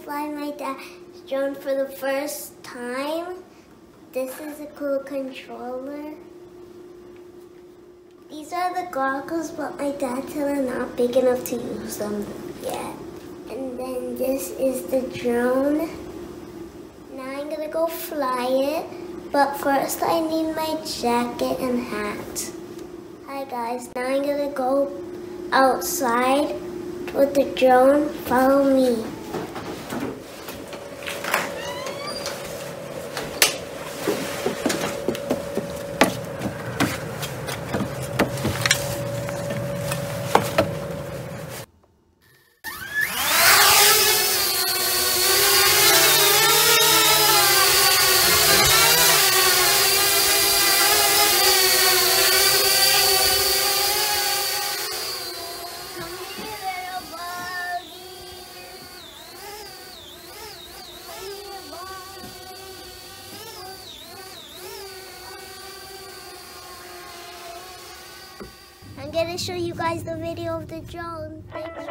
fly my dad's drone for the first time. This is a cool controller. These are the goggles, but my dad said I'm not big enough to use them yet. And then this is the drone. Now I'm gonna go fly it, but first I need my jacket and hat. Hi guys, now I'm gonna go outside with the drone. Follow me. I'm gonna show you guys the video of the drone. Thanks